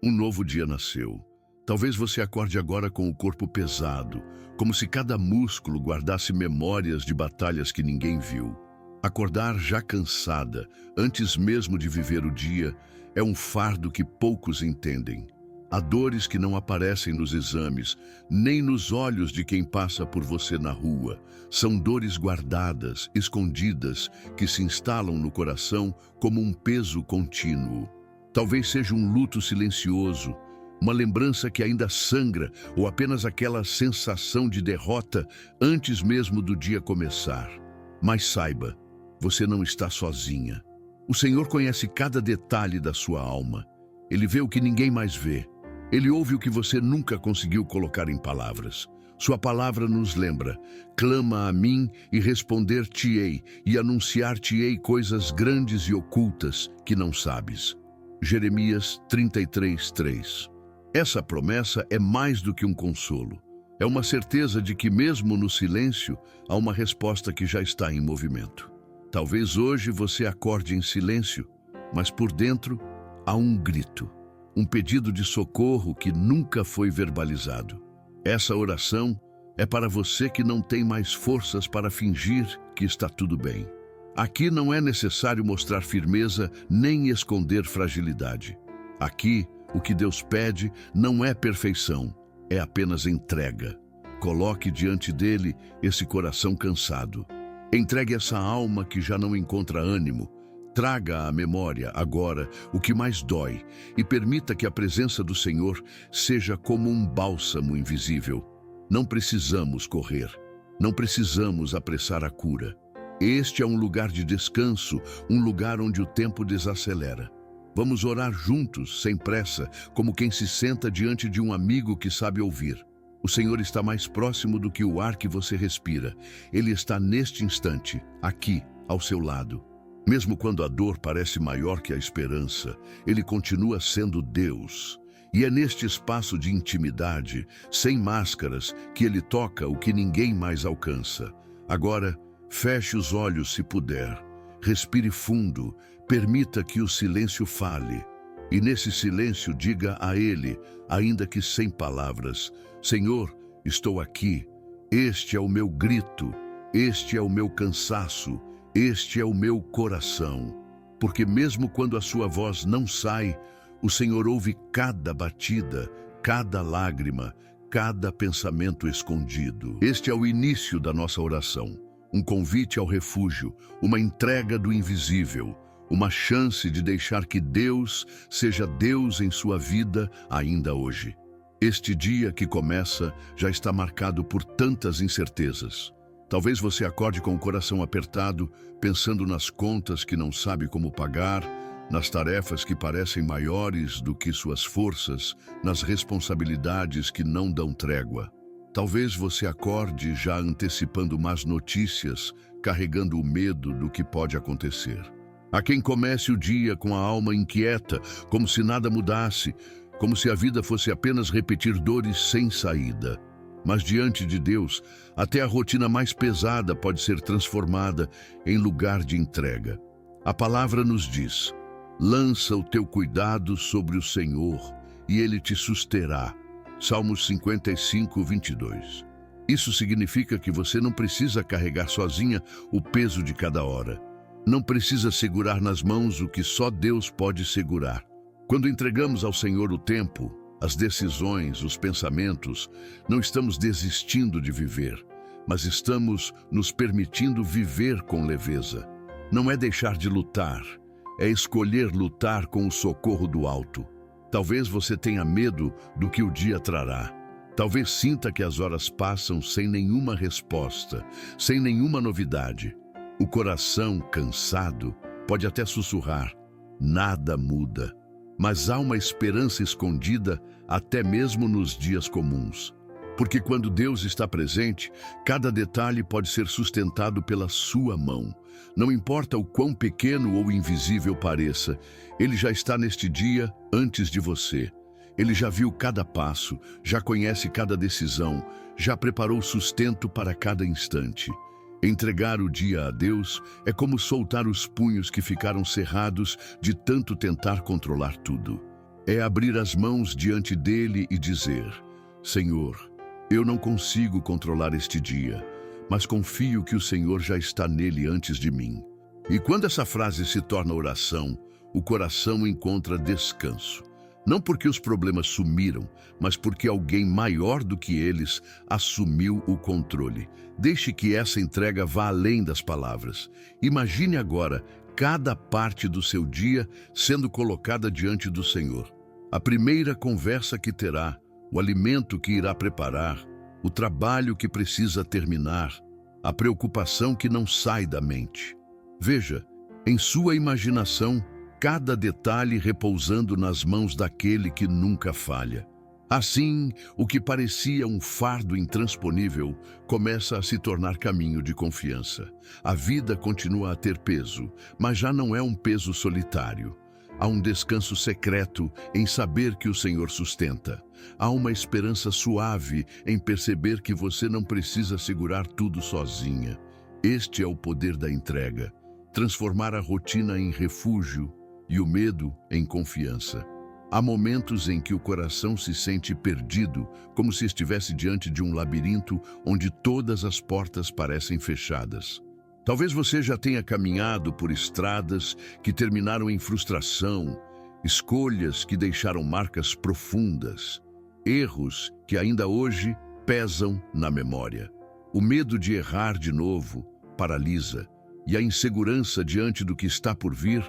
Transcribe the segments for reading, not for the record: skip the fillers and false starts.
Um novo dia nasceu. Talvez você acorde agora com o corpo pesado, como se cada músculo guardasse memórias de batalhas que ninguém viu. Acordar já cansada, antes mesmo de viver o dia, é um fardo que poucos entendem. Há dores que não aparecem nos exames, nem nos olhos de quem passa por você na rua. São dores guardadas, escondidas, que se instalam no coração como um peso contínuo. Talvez seja um luto silencioso, uma lembrança que ainda sangra, ou apenas aquela sensação de derrota antes mesmo do dia começar. Mas saiba, você não está sozinha. O Senhor conhece cada detalhe da sua alma. Ele vê o que ninguém mais vê. Ele ouve o que você nunca conseguiu colocar em palavras. Sua palavra nos lembra: clama a mim e responder-te-ei, e anunciar-te-ei coisas grandes e ocultas que não sabes. Jeremias 33:3. Essa promessa é mais do que um consolo. É uma certeza de que mesmo no silêncio, há uma resposta que já está em movimento. Talvez hoje você acorde em silêncio, mas por dentro há um grito, um pedido de socorro que nunca foi verbalizado. Essa oração é para você que não tem mais forças para fingir que está tudo bem. Aqui não é necessário mostrar firmeza nem esconder fragilidade. Aqui, o que Deus pede não é perfeição, é apenas entrega. Coloque diante dele esse coração cansado. Entregue essa alma que já não encontra ânimo. Traga à memória agora o que mais dói e permita que a presença do Senhor seja como um bálsamo invisível. Não precisamos correr, não precisamos apressar a cura. Este é um lugar de descanso, um lugar onde o tempo desacelera. Vamos orar juntos, sem pressa, como quem se senta diante de um amigo que sabe ouvir. O Senhor está mais próximo do que o ar que você respira. Ele está neste instante, aqui, ao seu lado. Mesmo quando a dor parece maior que a esperança, Ele continua sendo Deus. E é neste espaço de intimidade, sem máscaras, que Ele toca o que ninguém mais alcança. Agora, feche os olhos se puder, respire fundo, permita que o silêncio fale. E nesse silêncio diga a Ele, ainda que sem palavras: Senhor, estou aqui, este é o meu grito, este é o meu cansaço, este é o meu coração. Porque mesmo quando a sua voz não sai, o Senhor ouve cada batida, cada lágrima, cada pensamento escondido. Este é o início da nossa oração. Um convite ao refúgio, uma entrega do invisível, uma chance de deixar que Deus seja Deus em sua vida ainda hoje. Este dia que começa já está marcado por tantas incertezas. Talvez você acorde com o coração apertado, pensando nas contas que não sabe como pagar, nas tarefas que parecem maiores do que suas forças, nas responsabilidades que não dão trégua. Talvez você acorde já antecipando más notícias, carregando o medo do que pode acontecer. Há quem comece o dia com a alma inquieta, como se nada mudasse, como se a vida fosse apenas repetir dores sem saída. Mas diante de Deus, até a rotina mais pesada pode ser transformada em lugar de entrega. A palavra nos diz: lança o teu cuidado sobre o Senhor, e Ele te susterá. Salmos 55:22. Isso significa que você não precisa carregar sozinha o peso de cada hora. Não precisa segurar nas mãos o que só Deus pode segurar. Quando entregamos ao Senhor o tempo, as decisões, os pensamentos, não estamos desistindo de viver, mas estamos nos permitindo viver com leveza. Não é deixar de lutar, é escolher lutar com o socorro do alto. Talvez você tenha medo do que o dia trará. Talvez sinta que as horas passam sem nenhuma resposta, sem nenhuma novidade. O coração, cansado, pode até sussurrar: nada muda. Mas há uma esperança escondida até mesmo nos dias comuns. Porque quando Deus está presente, cada detalhe pode ser sustentado pela sua mão. Não importa o quão pequeno ou invisível pareça, Ele já está neste dia antes de você. Ele já viu cada passo, já conhece cada decisão, já preparou sustento para cada instante. Entregar o dia a Deus é como soltar os punhos que ficaram cerrados de tanto tentar controlar tudo. É abrir as mãos diante dele e dizer: Senhor, eu não consigo controlar este dia, mas confio que o Senhor já está nele antes de mim. E quando essa frase se torna oração, o coração encontra descanso. Não porque os problemas sumiram, mas porque alguém maior do que eles assumiu o controle. Deixe que essa entrega vá além das palavras. Imagine agora cada parte do seu dia sendo colocada diante do Senhor. A primeira conversa que terá, o alimento que irá preparar, o trabalho que precisa terminar, a preocupação que não sai da mente. Veja, em sua imaginação, cada detalhe repousando nas mãos daquele que nunca falha. Assim, o que parecia um fardo intransponível começa a se tornar caminho de confiança. A vida continua a ter peso, mas já não é um peso solitário. Há um descanso secreto em saber que o Senhor sustenta. Há uma esperança suave em perceber que você não precisa segurar tudo sozinha. Este é o poder da entrega. Transformar a rotina em refúgio e o medo em confiança. Há momentos em que o coração se sente perdido, como se estivesse diante de um labirinto onde todas as portas parecem fechadas. Talvez você já tenha caminhado por estradas que terminaram em frustração, escolhas que deixaram marcas profundas, erros que ainda hoje pesam na memória. O medo de errar de novo paralisa, e a insegurança diante do que está por vir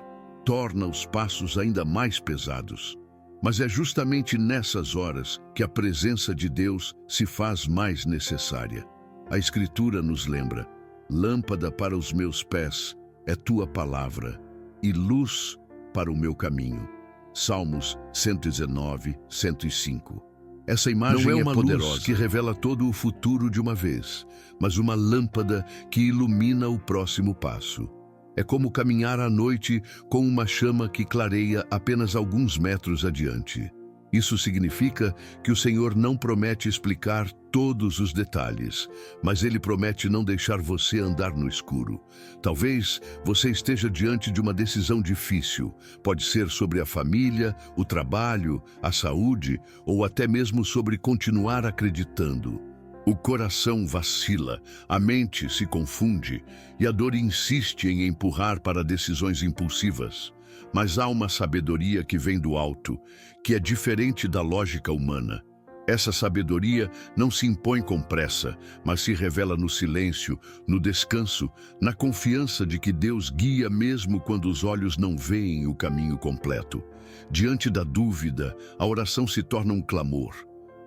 torna os passos ainda mais pesados. Mas é justamente nessas horas que a presença de Deus se faz mais necessária. A Escritura nos lembra: lâmpada para os meus pés é tua palavra e luz para o meu caminho. Salmos 119, 105. Essa imagem não é uma poderosa luz que revela todo o futuro de uma vez, mas uma lâmpada que ilumina o próximo passo. É como caminhar à noite com uma chama que clareia apenas alguns metros adiante. Isso significa que o Senhor não promete explicar todos os detalhes, mas Ele promete não deixar você andar no escuro. Talvez você esteja diante de uma decisão difícil. Pode ser sobre a família, o trabalho, a saúde, ou até mesmo sobre continuar acreditando. O coração vacila, a mente se confunde e a dor insiste em empurrar para decisões impulsivas. Mas há uma sabedoria que vem do alto, que é diferente da lógica humana. Essa sabedoria não se impõe com pressa, mas se revela no silêncio, no descanso, na confiança de que Deus guia mesmo quando os olhos não veem o caminho completo. Diante da dúvida, a oração se torna um clamor.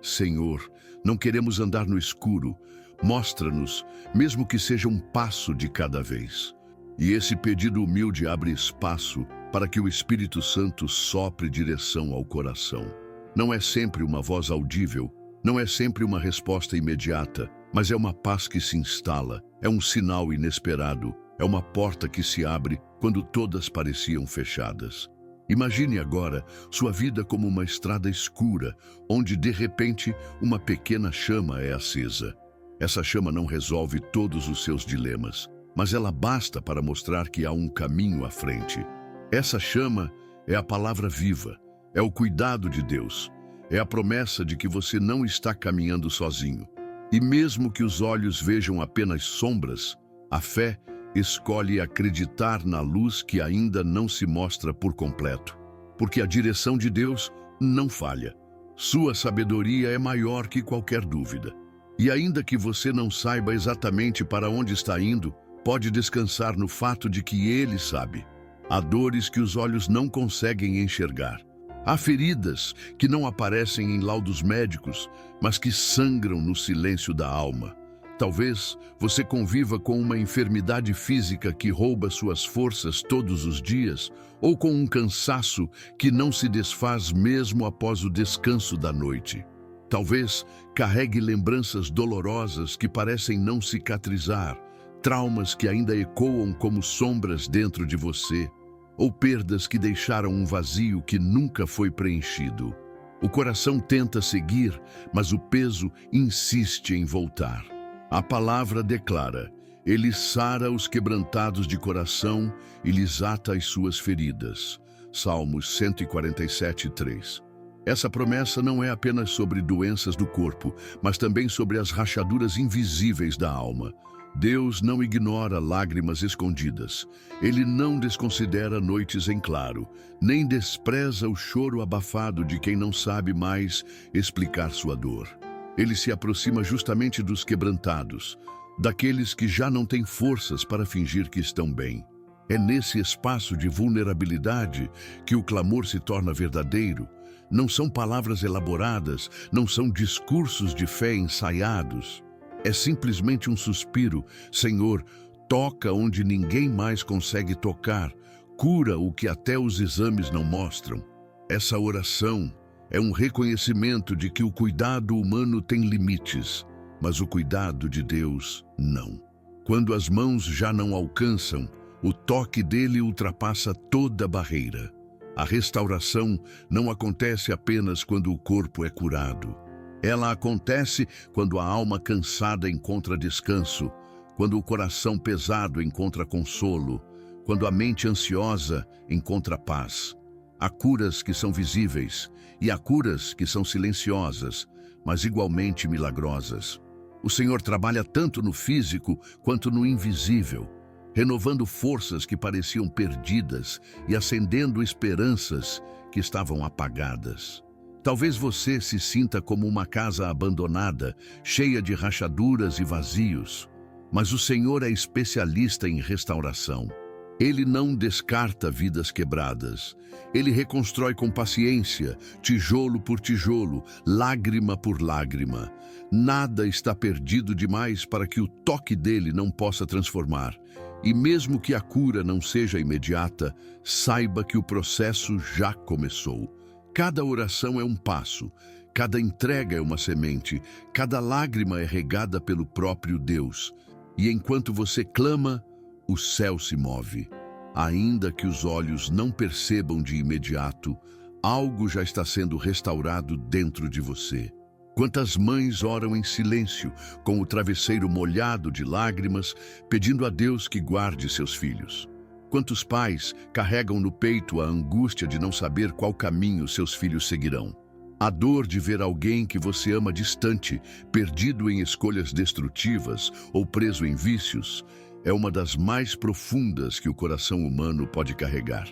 Senhor, não queremos andar no escuro. Mostra-nos, mesmo que seja um passo de cada vez. E esse pedido humilde abre espaço para que o Espírito Santo sopre direção ao coração. Não é sempre uma voz audível, não é sempre uma resposta imediata, mas é uma paz que se instala, é um sinal inesperado, é uma porta que se abre quando todas pareciam fechadas. Imagine agora sua vida como uma estrada escura, onde de repente uma pequena chama é acesa. Essa chama não resolve todos os seus dilemas, mas ela basta para mostrar que há um caminho à frente. Essa chama é a palavra viva, é o cuidado de Deus, é a promessa de que você não está caminhando sozinho. E mesmo que os olhos vejam apenas sombras, a fé escolhe acreditar na luz que ainda não se mostra por completo, porque a direção de Deus não falha. Sua sabedoria é maior que qualquer dúvida. E ainda que você não saiba exatamente para onde está indo, pode descansar no fato de que Ele sabe. Há dores que os olhos não conseguem enxergar. Há feridas que não aparecem em laudos médicos, mas que sangram no silêncio da alma. Talvez você conviva com uma enfermidade física que rouba suas forças todos os dias, ou com um cansaço que não se desfaz mesmo após o descanso da noite. Talvez carregue lembranças dolorosas que parecem não cicatrizar, traumas que ainda ecoam como sombras dentro de você, ou perdas que deixaram um vazio que nunca foi preenchido. O coração tenta seguir, mas o peso insiste em voltar. A palavra declara: Ele sara os quebrantados de coração e lhes ata as suas feridas. Salmos 147:3. Essa promessa não é apenas sobre doenças do corpo, mas também sobre as rachaduras invisíveis da alma. Deus não ignora lágrimas escondidas. Ele não desconsidera noites em claro, nem despreza o choro abafado de quem não sabe mais explicar sua dor. Ele se aproxima justamente dos quebrantados, daqueles que já não têm forças para fingir que estão bem. É nesse espaço de vulnerabilidade que o clamor se torna verdadeiro. Não são palavras elaboradas, não são discursos de fé ensaiados. É simplesmente um suspiro: Senhor, toca onde ninguém mais consegue tocar, cura o que até os exames não mostram. Essa oração é um reconhecimento de que o cuidado humano tem limites, mas o cuidado de Deus não. Quando as mãos já não alcançam, o toque dele ultrapassa toda barreira. A restauração não acontece apenas quando o corpo é curado. Ela acontece quando a alma cansada encontra descanso, quando o coração pesado encontra consolo, quando a mente ansiosa encontra paz. Há curas que são visíveis e há curas que são silenciosas, mas igualmente milagrosas. O Senhor trabalha tanto no físico quanto no invisível, renovando forças que pareciam perdidas e acendendo esperanças que estavam apagadas. Talvez você se sinta como uma casa abandonada, cheia de rachaduras e vazios, mas o Senhor é especialista em restauração. Ele não descarta vidas quebradas. Ele reconstrói com paciência, tijolo por tijolo, lágrima por lágrima. Nada está perdido demais para que o toque dele não possa transformar. E mesmo que a cura não seja imediata, saiba que o processo já começou. Cada oração é um passo, cada entrega é uma semente, cada lágrima é regada pelo próprio Deus. E enquanto você clama, o céu se move. Ainda que os olhos não percebam de imediato, algo já está sendo restaurado dentro de você. Quantas mães oram em silêncio, com o travesseiro molhado de lágrimas, pedindo a Deus que guarde seus filhos? Quantos pais carregam no peito a angústia de não saber qual caminho seus filhos seguirão? A dor de ver alguém que você ama distante, perdido em escolhas destrutivas ou preso em vícios, é uma das mais profundas que o coração humano pode carregar.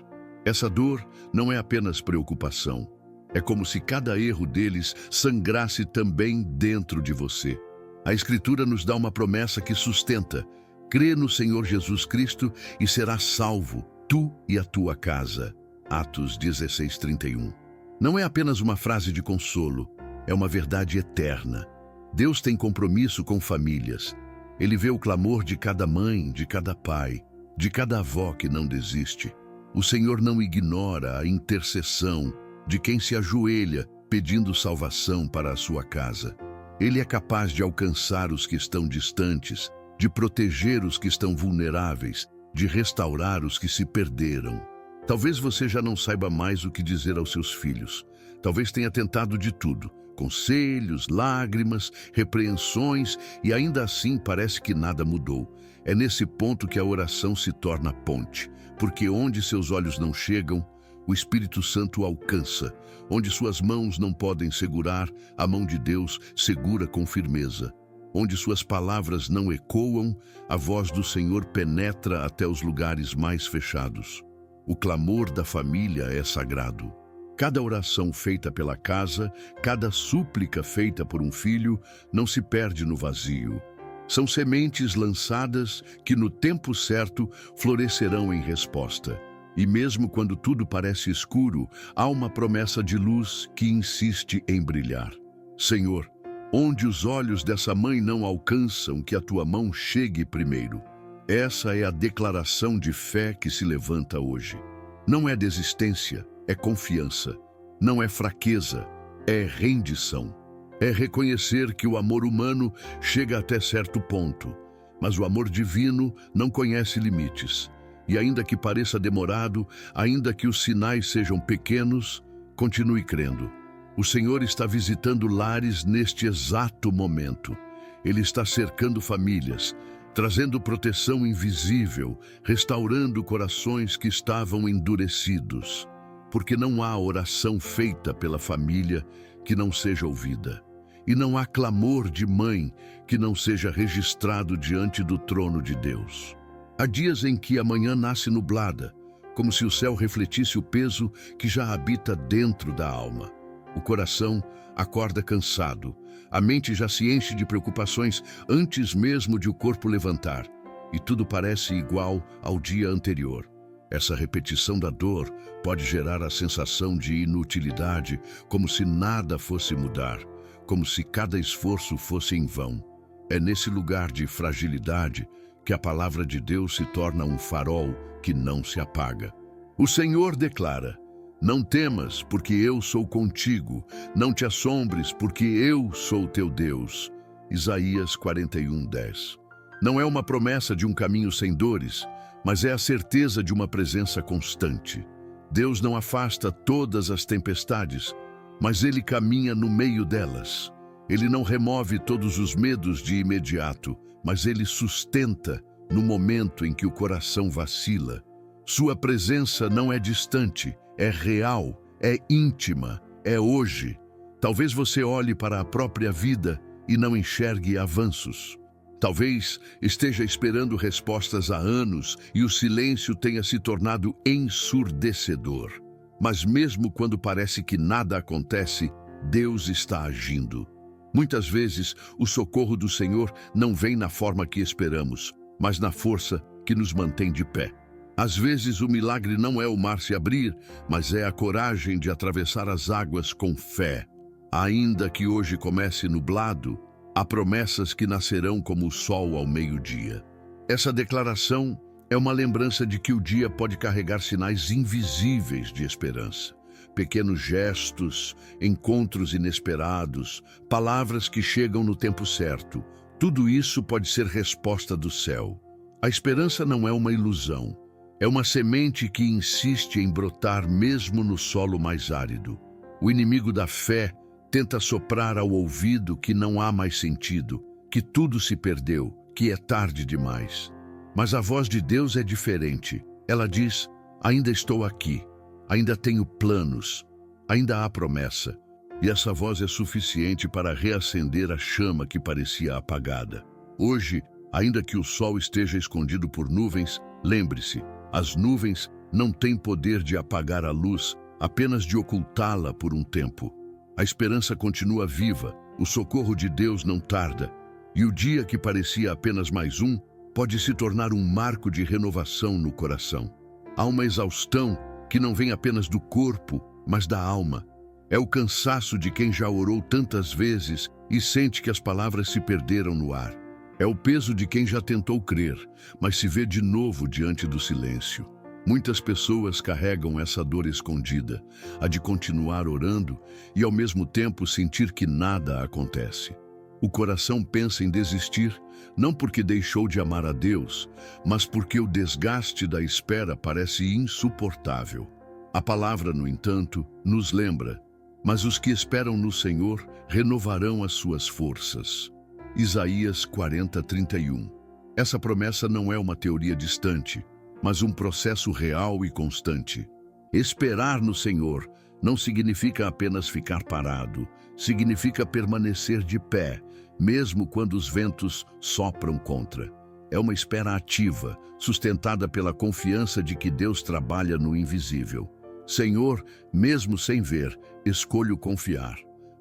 Essa dor não é apenas preocupação. É como se cada erro deles sangrasse também dentro de você. A Escritura nos dá uma promessa que sustenta: crê no Senhor Jesus Cristo e serás salvo, tu e a tua casa. Atos 16:31. Não é apenas uma frase de consolo, é uma verdade eterna. Deus tem compromisso com famílias. Ele vê o clamor de cada mãe, de cada pai, de cada avó que não desiste. O Senhor não ignora a intercessão de quem se ajoelha pedindo salvação para a sua casa. Ele é capaz de alcançar os que estão distantes, de proteger os que estão vulneráveis, de restaurar os que se perderam. Talvez você já não saiba mais o que dizer aos seus filhos. Talvez tenha tentado de tudo: conselhos, lágrimas, repreensões, e ainda assim parece que nada mudou. É nesse ponto que a oração se torna ponte, porque onde seus olhos não chegam, o Espírito Santo alcança. Onde suas mãos não podem segurar, a mão de Deus segura com firmeza. Onde suas palavras não ecoam, a voz do Senhor penetra até os lugares mais fechados. O clamor da família é sagrado. Cada oração feita pela casa, cada súplica feita por um filho, não se perde no vazio. São sementes lançadas que no tempo certo florescerão em resposta. E mesmo quando tudo parece escuro, há uma promessa de luz que insiste em brilhar. Senhor, onde os olhos dessa mãe não alcançam, que a tua mão chegue primeiro. Essa é a declaração de fé que se levanta hoje. Não é desistência, é confiança. Não é fraqueza, é rendição. É reconhecer que o amor humano chega até certo ponto, mas o amor divino não conhece limites. E ainda que pareça demorado, ainda que os sinais sejam pequenos, continue crendo. O Senhor está visitando lares neste exato momento. Ele está cercando famílias, trazendo proteção invisível, restaurando corações que estavam endurecidos. porque não há oração feita pela família que não seja ouvida. E não há clamor de mãe que não seja registrado diante do trono de Deus. Há dias em que a manhã nasce nublada, como se o céu refletisse o peso que já habita dentro da alma. O coração acorda cansado, a mente já se enche de preocupações antes mesmo de o corpo levantar, e tudo parece igual ao dia anterior. Essa repetição da dor pode gerar a sensação de inutilidade, como se nada fosse mudar, como se cada esforço fosse em vão. É nesse lugar de fragilidade que a palavra de Deus se torna um farol que não se apaga. O Senhor declara: não temas, porque eu sou contigo. Não te assombres, porque eu sou teu Deus. Isaías 41:10. Não é uma promessa de um caminho sem dores, mas é a certeza de uma presença constante. Deus não afasta todas as tempestades, mas Ele caminha no meio delas. Ele não remove todos os medos de imediato, mas Ele sustenta no momento em que o coração vacila. Sua presença não é distante, é real, é íntima, é hoje. Talvez você olhe para a própria vida e não enxergue avanços. Talvez esteja esperando respostas há anos e o silêncio tenha se tornado ensurdecedor. Mas mesmo quando parece que nada acontece, Deus está agindo. Muitas vezes, o socorro do Senhor não vem na forma que esperamos, mas na força que nos mantém de pé. Às vezes, o milagre não é o mar se abrir, mas é a coragem de atravessar as águas com fé. Ainda que hoje comece nublado, há promessas que nascerão como o sol ao meio-dia. Essa declaração é uma lembrança de que o dia pode carregar sinais invisíveis de esperança. Pequenos gestos, encontros inesperados, palavras que chegam no tempo certo. Tudo isso pode ser resposta do céu. A esperança não é uma ilusão. É uma semente que insiste em brotar mesmo no solo mais árido. O inimigo da fé tenta soprar ao ouvido que não há mais sentido, que tudo se perdeu, que é tarde demais. Mas a voz de Deus é diferente. Ela diz: ainda estou aqui, ainda tenho planos, ainda há promessa. E essa voz é suficiente para reacender a chama que parecia apagada. Hoje, ainda que o sol esteja escondido por nuvens, lembre-se, as nuvens não têm poder de apagar a luz, apenas de ocultá-la por um tempo. A esperança continua viva, o socorro de Deus não tarda, e o dia que parecia apenas mais um, pode se tornar um marco de renovação no coração. Há uma exaustão que não vem apenas do corpo, mas da alma. É o cansaço de quem já orou tantas vezes e sente que as palavras se perderam no ar. É o peso de quem já tentou crer, mas se vê de novo diante do silêncio. Muitas pessoas carregam essa dor escondida, a de continuar orando e ao mesmo tempo sentir que nada acontece. O coração pensa em desistir, não porque deixou de amar a Deus, mas porque o desgaste da espera parece insuportável. A palavra, no entanto, nos lembra: mas os que esperam no Senhor renovarão as suas forças. Isaías 40:31. Essa promessa não é uma teoria distante, mas um processo real e constante. Esperar no Senhor não significa apenas ficar parado, significa permanecer de pé, mesmo quando os ventos sopram contra. É uma espera ativa, sustentada pela confiança de que Deus trabalha no invisível. Senhor, mesmo sem ver, escolho confiar.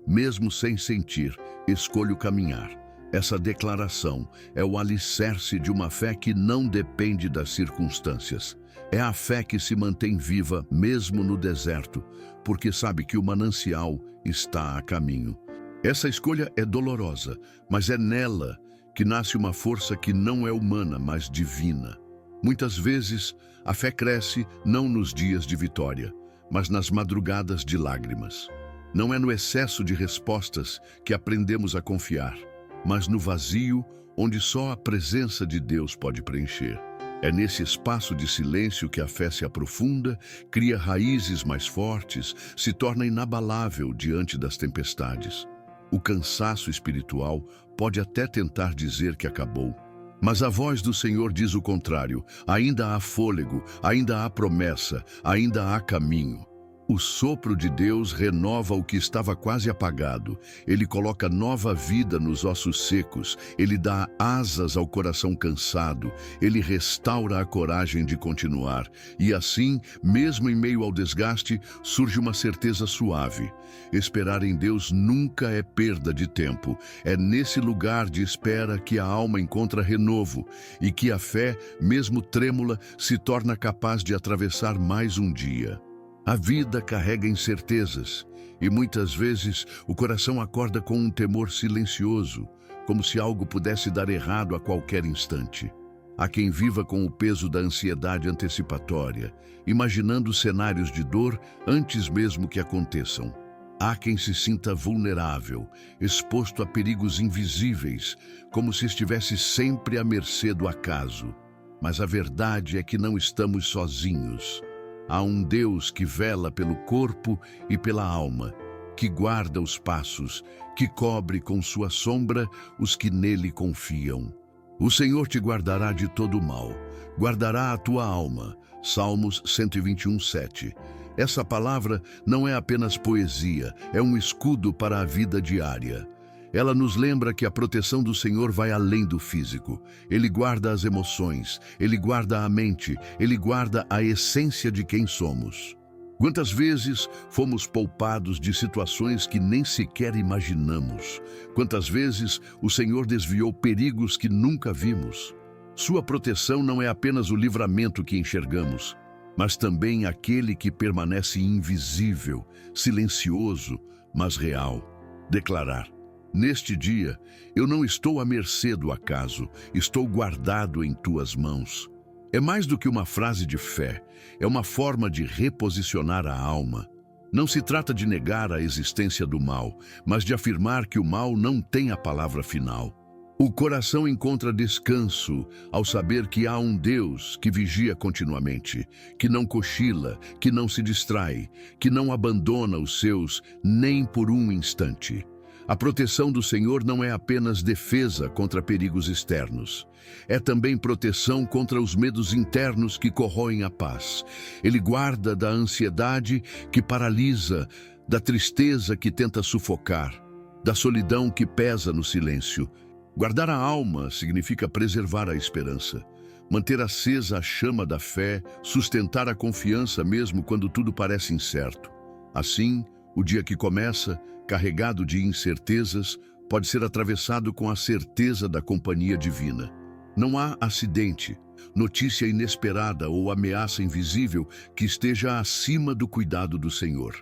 Mesmo sem sentir, escolho caminhar. Essa declaração é o alicerce de uma fé que não depende das circunstâncias. É a fé que se mantém viva mesmo no deserto, porque sabe que o manancial está a caminho. Essa escolha é dolorosa, mas é nela que nasce uma força que não é humana, mas divina. Muitas vezes, a fé cresce não nos dias de vitória, mas nas madrugadas de lágrimas. Não é no excesso de respostas que aprendemos a confiar, mas no vazio onde só a presença de Deus pode preencher. É nesse espaço de silêncio que a fé se aprofunda, cria raízes mais fortes, se torna inabalável diante das tempestades. O cansaço espiritual pode até tentar dizer que acabou, mas a voz do Senhor diz o contrário: ainda há fôlego, ainda há promessa, ainda há caminho. O sopro de Deus renova o que estava quase apagado. Ele coloca nova vida nos ossos secos. Ele dá asas ao coração cansado. Ele restaura a coragem de continuar. E assim, mesmo em meio ao desgaste, surge uma certeza suave. Esperar em Deus nunca é perda de tempo. É nesse lugar de espera que a alma encontra renovo e que a fé, mesmo trêmula, se torna capaz de atravessar mais um dia. A vida carrega incertezas e muitas vezes o coração acorda com um temor silencioso, como se algo pudesse dar errado a qualquer instante. Há quem viva com o peso da ansiedade antecipatória, imaginando cenários de dor antes mesmo que aconteçam. Há quem se sinta vulnerável, exposto a perigos invisíveis, como se estivesse sempre à mercê do acaso. Mas a verdade é que não estamos sozinhos. Há um Deus que vela pelo corpo e pela alma, que guarda os passos, que cobre com sua sombra os que nele confiam. O Senhor te guardará de todo o mal, guardará a tua alma. Salmos 121:7. Essa palavra não é apenas poesia, é um escudo para a vida diária. Ela nos lembra que a proteção do Senhor vai além do físico. Ele guarda as emoções, Ele guarda a mente, Ele guarda a essência de quem somos. Quantas vezes fomos poupados de situações que nem sequer imaginamos? Quantas vezes o Senhor desviou perigos que nunca vimos? Sua proteção não é apenas o livramento que enxergamos, mas também aquele que permanece invisível, silencioso, mas real. Declarar: neste dia, eu não estou à mercê do acaso, estou guardado em tuas mãos. É mais do que uma frase de fé, é uma forma de reposicionar a alma. Não se trata de negar a existência do mal, mas de afirmar que o mal não tem a palavra final. O coração encontra descanso ao saber que há um Deus que vigia continuamente, que não cochila, que não se distrai, que não abandona os seus nem por um instante. A proteção do Senhor não é apenas defesa contra perigos externos. É também proteção contra os medos internos que corroem a paz. Ele guarda da ansiedade que paralisa, da tristeza que tenta sufocar, da solidão que pesa no silêncio. Guardar a alma significa preservar a esperança, manter acesa a chama da fé, sustentar a confiança mesmo quando tudo parece incerto. Assim, o dia que começa, carregado de incertezas, pode ser atravessado com a certeza da companhia divina. Não há acidente, notícia inesperada ou ameaça invisível que esteja acima do cuidado do Senhor.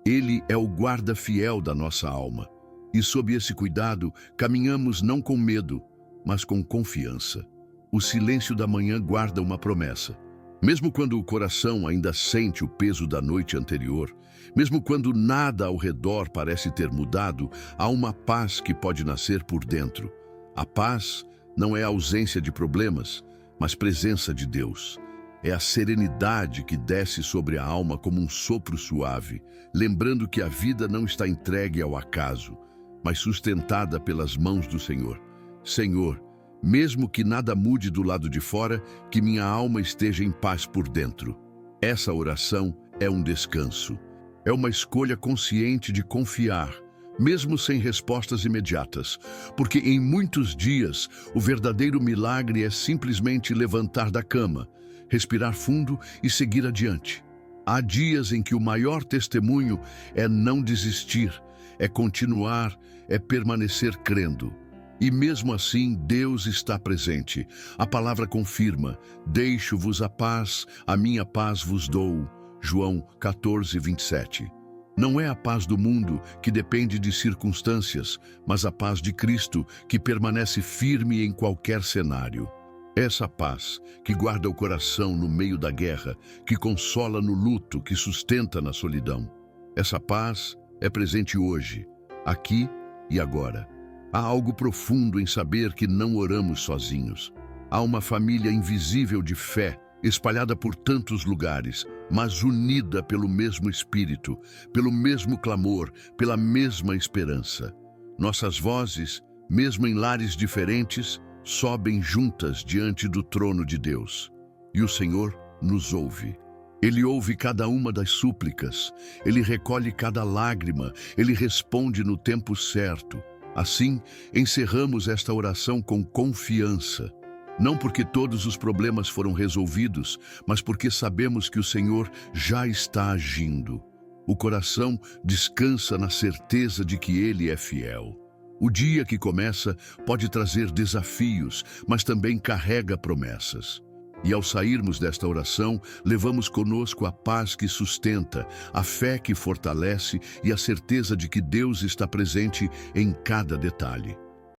Ele é o guarda fiel da nossa alma. E sob esse cuidado, caminhamos não com medo, mas com confiança. O silêncio da manhã guarda uma promessa. Mesmo quando o coração ainda sente o peso da noite anterior, mesmo quando nada ao redor parece ter mudado, há uma paz que pode nascer por dentro. A paz não é a ausência de problemas, mas presença de Deus. É a serenidade que desce sobre a alma como um sopro suave, lembrando que a vida não está entregue ao acaso, mas sustentada pelas mãos do Senhor. Senhor, mesmo que nada mude do lado de fora, que minha alma esteja em paz por dentro. Essa oração é um descanso. É uma escolha consciente de confiar, mesmo sem respostas imediatas, porque em muitos dias o verdadeiro milagre é simplesmente levantar da cama, respirar fundo e seguir adiante. Há dias em que o maior testemunho é não desistir, é continuar, é permanecer crendo. E mesmo assim, Deus está presente. A palavra confirma: deixo-vos a paz, a minha paz vos dou. João 14:27. Não é a paz do mundo que depende de circunstâncias, mas a paz de Cristo que permanece firme em qualquer cenário. Essa paz que guarda o coração no meio da guerra, que consola no luto, que sustenta na solidão. Essa paz é presente hoje, aqui e agora. Há algo profundo em saber que não oramos sozinhos. Há uma família invisível de fé, espalhada por tantos lugares, mas unida pelo mesmo Espírito, pelo mesmo clamor, pela mesma esperança. Nossas vozes, mesmo em lares diferentes, sobem juntas diante do trono de Deus. E o Senhor nos ouve. Ele ouve cada uma das súplicas, ele recolhe cada lágrima, ele responde no tempo certo. Assim, encerramos esta oração com confiança. Não porque todos os problemas foram resolvidos, mas porque sabemos que o Senhor já está agindo. O coração descansa na certeza de que Ele é fiel. O dia que começa pode trazer desafios, mas também carrega promessas. E ao sairmos desta oração, levamos conosco a paz que sustenta, a fé que fortalece e a certeza de que Deus está presente em cada detalhe.